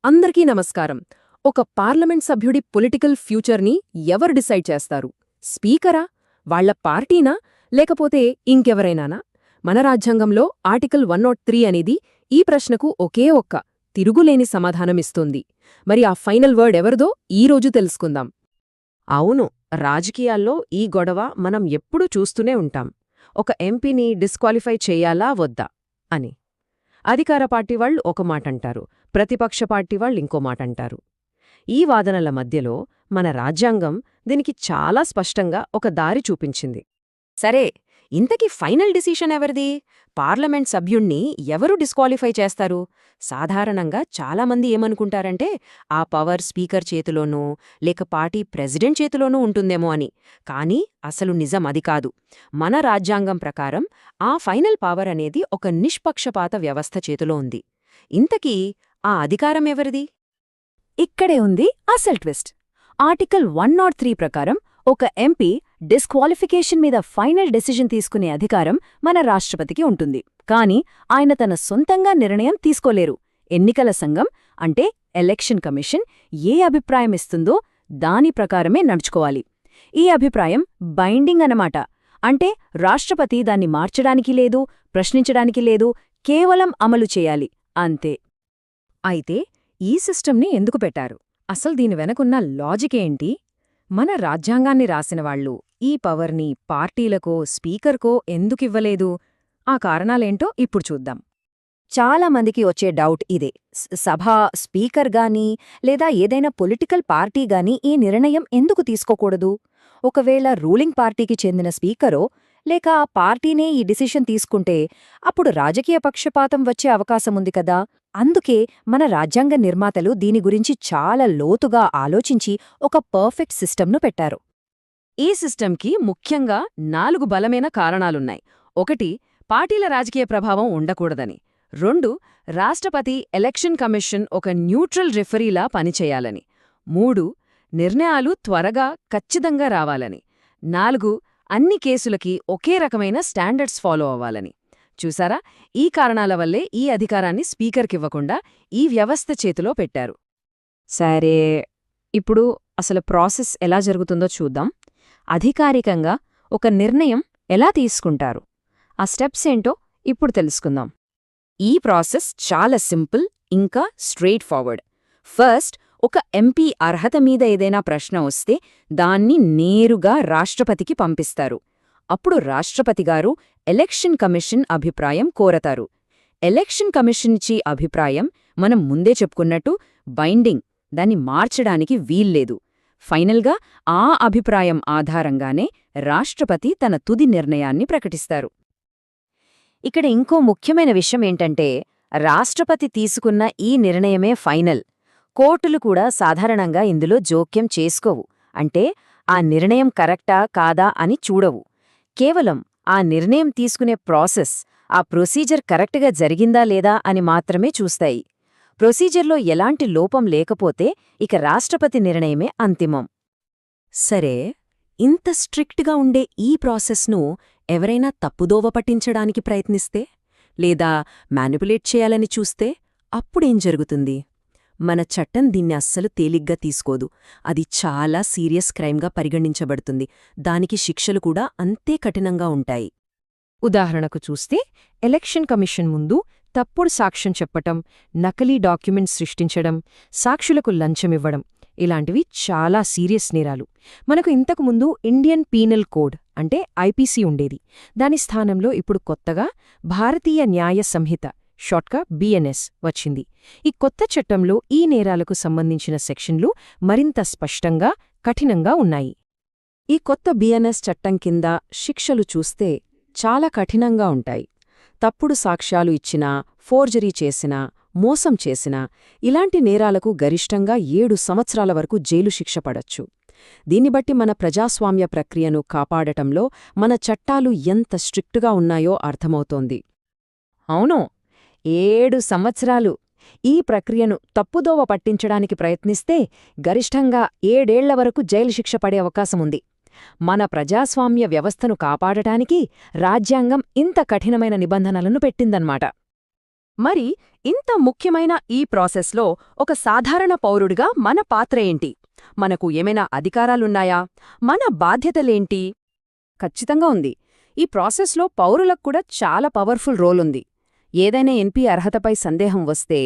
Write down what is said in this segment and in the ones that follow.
అందరికీ నమస్కారం. ఒక పార్లమెంట్ సభ్యుడి పొలిటికల్ ఫ్యూచర్ని ఎవరు డిసైడ్ చేస్తారు? స్పీకరా? వాళ్ల పార్టీనా? లేకపోతే ఇంకెవరైనానా? మన రాజ్యాంగంలో ఆర్టికల్ 103 అనేది ఈ ప్రశ్నకు ఒకే ఒక్క తిరుగులేని సమాధానమిస్తోంది. మరి ఆ ఫైనల్ వర్డ్ ఎవరిదో ఈరోజు తెలుసుకుందాం. అవును, రాజకీయాల్లో ఈ గొడవ మనం ఎప్పుడూ చూస్తూనే ఉంటాం. ఒక ఎంపీని డిస్క్వాలిఫై చెయ్యాలా వద్దా అని. అధికార పార్టీ వాళ్ళు ఒక మాటంటారు, ప్రతిపక్ష పార్టీ వాళ్ళు ఇంకో మాటంటారు. ఈ వాదనల మధ్యలో మన రాజ్యాంగం దీనికి చాలా స్పష్టంగా ఒక దారి చూపించింది. సరే, ఇంతకీ ఫైనల్ డిసిషన్ ఎవరిది? పార్లమెంట్ సభ్యుణ్ణి ఎవరు డిస్క్వాలిఫై చేస్తారు? సాధారణంగా చాలామంది ఏమనుకుంటారంటే ఆ పవర్ స్పీకర్ చేతిలోనూ లేక పార్టీ ప్రెసిడెంట్ చేతిలోనూ ఉంటుందేమో అని. కానీ అసలు నిజం అది కాదు. మన రాజ్యాంగం ప్రకారం ఆ ఫైనల్ పవర్ అనేది ఒక నిష్పక్షపాత వ్యవస్థ చేతిలో ఉంది. ఇంతకీ ఆ అధికారం ఎవరిది? ఇక్కడే ఉంది అసలు ట్విస్ట్. ఆర్టికల్ 103 ప్రకారం ఒక ఎంపీ డిస్క్వాలిఫికేషన్ మీద ఫైనల్ డెసిషన్ తీసుకునే అధికారం మన రాష్ట్రపతికి ఉంటుంది. కాని ఆయన తన సొంతంగా నిర్ణయం తీసుకోలేరు. ఎన్నికల సంఘం అంటే ఎలక్షన్ కమిషన్ ఏ అభిప్రాయం ఇస్తుందో దాని ప్రకారమే నడుచుకోవాలి. ఈ అభిప్రాయం బైండింగ్ అన్నమాట. అంటే రాష్ట్రపతి దాన్ని మార్చడానికి లేదు, ప్రశ్నించడానికి లేదు, కేవలం అమలు చేయాలి అంతే. అయితే ఈ సిస్టమ్ని ఎందుకు పెట్టారు? అసలు దీని వెనకున్న లాజికేంటి? మన రాజ్యాంగాన్ని రాసినవాళ్లు ఈ పవర్ని పార్టీలకో స్పీకర్కో ఎందుకివ్వలేదు? ఆ కారణాలేంటో ఇప్పుడు చూద్దాం. చాలామందికి వచ్చే డౌట్ ఇదే. సభా స్పీకర్గానీ లేదా ఏదైనా పొలిటికల్ పార్టీగానీ ఈ నిర్ణయం ఎందుకు తీసుకోకూడదు? ఒకవేళ రూలింగ్ పార్టీకి చెందిన స్పీకరో లేక ఆ పార్టీనే ఈ డిసిషన్ తీసుకుంటే అప్పుడు రాజకీయ పక్షపాతం వచ్చే అవకాశముంది కదా. అందుకే మన రాజ్యాంగ నిర్మాతలు దీని గురించి చాలా లోతుగా ఆలోచించి ఒక పర్ఫెక్ట్ సిస్టమ్ను పెట్టారు. ఈ సిస్టమ్కి ముఖ్యంగా 4 బలమైన కారణాలున్నాయి. 1. పార్టీల రాజకీయ ప్రభావం ఉండకూడదని. 2. రాష్ట్రపతి ఎలక్షన్ కమిషన్ ఒక న్యూట్రల్ రిఫరీలా పనిచేయాలని. 3. నిర్ణయాలు త్వరగా ఖచ్చితంగా రావాలని. 4. అన్ని కేసులకి ఒకే రకమైన స్టాండర్డ్స్ ఫాలో అవ్వాలని. చూసారా, ఈ కారణాల వల్లే ఈ అధికారాన్ని స్పీకర్కివ్వకుండా ఈ వ్యవస్థ చేతిలో పెట్టారు. సరే, ఇప్పుడు అసలు ప్రాసెస్ ఎలా జరుగుతుందో చూద్దాం. అధికారికంగా ఒక నిర్ణయం ఎలా తీసుకుంటారు? ఆ స్టెప్స్ ఏంటో ఇప్పుడు తెలుసుకుందాం. ఈ ప్రాసెస్ చాలా సింపుల్ ఇంకా స్ట్రెయిట్ ఫార్వర్డ్. ఫస్ట్, ఒక ఎంపీ అర్హత మీద ఏదైనా ప్రశ్న వస్తే దాన్ని నేరుగా రాష్ట్రపతికి పంపిస్తారు. అప్పుడు రాష్ట్రపతిగారు ఎలక్షన్ కమిషన్ అభిప్రాయం కోరతారు. ఎలక్షన్ కమిషన్చి అభిప్రాయం మనం ముందే చెప్పుకున్నట్టు బైండింగ్, దాన్ని మార్చడానికి వీల్లేదు. ఫైనల్గా ఆ అభిప్రాయం ఆధారంగానే రాష్ట్రపతి తన తుది నిర్ణయాన్ని ప్రకటిస్తారు. ఇక్కడ ఇంకో ముఖ్యమైన విషయం ఏంటంటే రాష్ట్రపతి తీసుకున్న ఈ నిర్ణయమే ఫైనల్. కోర్టులు కూడా సాధారణంగా ఇందులో జోక్యం చేసుకోవు. అంటే ఆ నిర్ణయం కరెక్టా కాదా అని చూడవు. కేవలం ఆ నిర్ణయం తీసుకునే ప్రాసెస్, ఆ ప్రొసీజర్ కరెక్ట్గా జరిగిందా లేదా అని మాత్రమే చూస్తాయి. ప్రొసీజర్లో ఎలాంటి లోపం లేకపోతే ఇక రాష్ట్రపతి నిర్ణయమే అంతిమం. సరే, ఇంత స్ట్రిక్ట్గా ఉండే ఈ ప్రాసెస్ను ఎవరైనా తప్పుదోవ పట్టించడానికి ప్రయత్నిస్తే లేదా మ్యానిపులేట్ చేయాలని చూస్తే అప్పుడేం జరుగుతుంది? మన చట్టం దీన్ని అస్సలు తేలిగ్గా తీసుకోదు. అది చాలా సీరియస్ క్రైమ్గా పరిగణించబడుతుంది. దానికి శిక్షలు కూడా అంతే కఠినంగా ఉంటాయి. ఉదాహరణకు చూస్తే ఎలక్షన్ కమిషన్ ముందు తప్పుడు సాక్ష్యం చెప్పటం, నకిలీ డాక్యుమెంట్స్ సృష్టించడం, సాక్షులకు లంచమివ్వడం ఇలాంటివి చాలా సీరియస్ నేరాలు. మనకు ఇంతకుముందు ఇండియన్ పీనల్ కోడ్ అంటే ఐపీసీ ఉండేది. దాని స్థానంలో ఇప్పుడు కొత్తగా భారతీయ న్యాయ సంహిత షార్ట్గా బిఎన్ఎస్ వచ్చింది. ఈ కొత్త చట్టంలో ఈ నేరాలకు సంబంధించిన సెక్షన్లు మరింత స్పష్టంగా, కఠినంగా ఉన్నాయి. ఈ కొత్త బిఎన్ఎస్ చట్టం కింద శిక్షలు చూస్తే చాలా కఠినంగా ఉంటాయి. తప్పుడు సాక్ష్యాలు ఇచ్చినా, ఫోర్జరీ చేసినా, మోసం చేసినా ఇలాంటి నేరాలకు గరిష్టంగా 7 సంవత్సరాల వరకు జైలు శిక్ష పడొచ్చు. దీన్ని బట్టి మన ప్రజాస్వామ్య ప్రక్రియను కాపాడటంలో మన చట్టాలు ఎంత స్ట్రిక్టుగా ఉన్నాయో అర్థమవుతోంది. అవును, 7 సంవత్సరాలు! ఈ ప్రక్రియను తప్పుదోవ పట్టించడానికి ప్రయత్నిస్తే గరిష్టంగా 7 ఏళ్ల వరకు జైలు శిక్ష పడే అవకాశముంది. మన ప్రజాస్వామ్య వ్యవస్థను కాపాడటానికి రాజ్యాంగం ఇంత కఠినమైన నిబంధనలను పెట్టిందన్నమాట. మరి ఇంత ముఖ్యమైన ఈ ప్రాసెస్లో ఒక సాధారణ పౌరుడిగా మన పాత్ర ఏంటి? మనకు ఏమైనా అధికారాలున్నాయా? మన బాధ్యతలేంటి? ఖచ్చితంగా ఉంది. ఈ ప్రాసెస్లో పౌరులకు కూడా చాలా పవర్ఫుల్ రోల్ ఉంది. ఏదైనా ఎంపీ అర్హతపై సందేహం వస్తే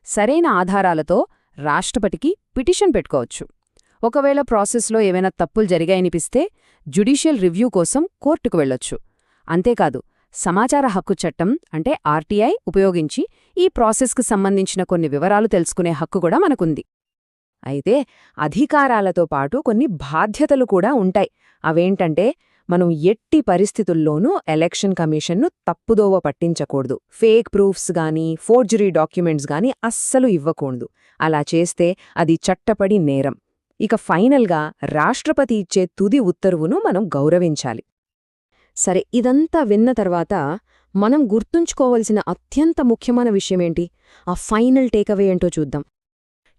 సరైన ఆధారాలతో రాష్ట్రపతికి పిటిషన్ పెట్టుకోవచ్చు. ఒకవేళ ప్రాసెస్లో ఏవైనా తప్పులు జరిగాయనిపిస్తే జ్యుడిషియల్ రివ్యూ కోసం కోర్టుకు వెళ్ళొచ్చు. అంతేకాదు, సమాచార హక్కు చట్టం అంటే ఆర్టీఐ ఉపయోగించి ఈ ప్రాసెస్కు సంబంధించిన కొన్ని వివరాలు తెలుసుకునే హక్కు కూడా మనకుంది. అయితే అధికారాలతో పాటు కొన్ని బాధ్యతలు కూడా ఉంటాయి. అవేంటంటే, మనం ఎట్టి పరిస్థితుల్లోనూ ఎలక్షన్ కమిషన్ను తప్పుదోవ పట్టించకూడదు. ఫేక్ ప్రూఫ్స్ గానీ, ఫోర్జరీ డాక్యుమెంట్స్ గానీ అస్సలు ఇవ్వకూడదు. అలా చేస్తే అది చట్టపడి నేరం. ఇక ఫైనల్గా రాష్ట్రపతి ఇచ్చే తుది ఉత్తర్వును మనం గౌరవించాలి. సరే, ఇదంతా విన్న తర్వాత మనం గుర్తుంచుకోవలసిన అత్యంత ముఖ్యమైన విషయమేంటి? ఆ ఫైనల్ టేకవే ఏంటో చూద్దాం.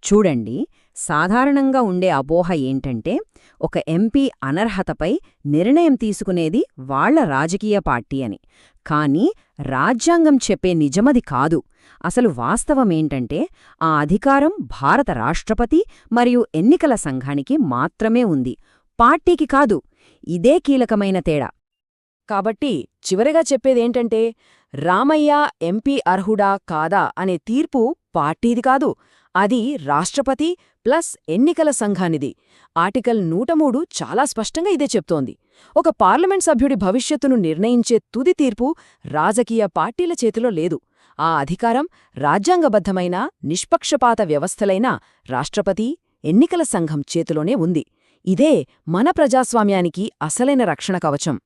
చూడండి, సాధారణంగా ఉండే అపోహ ఏంటంటే ఒక ఎంపీ అనర్హతపై నిర్ణయం తీసుకునేది వాళ్ల రాజకీయ పార్టీ అని. కానీ రాజ్యాంగం చెప్పే నిజమది కాదు. అసలు వాస్తవమేంటంటే ఆ అధికారం భారత రాష్ట్రపతి మరియు ఎన్నికల సంఘానికి మాత్రమే ఉంది, పార్టీకి కాదు. ఇదే కీలకమైన తేడా. కాబట్టి చివరిగా చెప్పేదేంటంటే, రామయ్య ఎంపీ అర్హుడా కాదా అనే తీర్పు పార్టీది కాదు, అది రాష్ట్రపతి ప్లస్ ఎన్నికల సంఘానిది. ఆర్టికల్ 103 చాలా స్పష్టంగా ఇదే చెప్తోంది. ఒక పార్లమెంట్ సభ్యుడి భవిష్యత్తును నిర్ణయించే తుది తీర్పు రాజకీయ పార్టీల చేతిలో లేదు. ఆ అధికారం రాజ్యాంగబద్ధమైన నిష్పక్షపాత వ్యవస్థలైన రాష్ట్రపతి, ఎన్నికల సంఘం చేతిలోనే ఉంది. ఇదే మన ప్రజాస్వామ్యానికి అసలైన రక్షణ కవచం.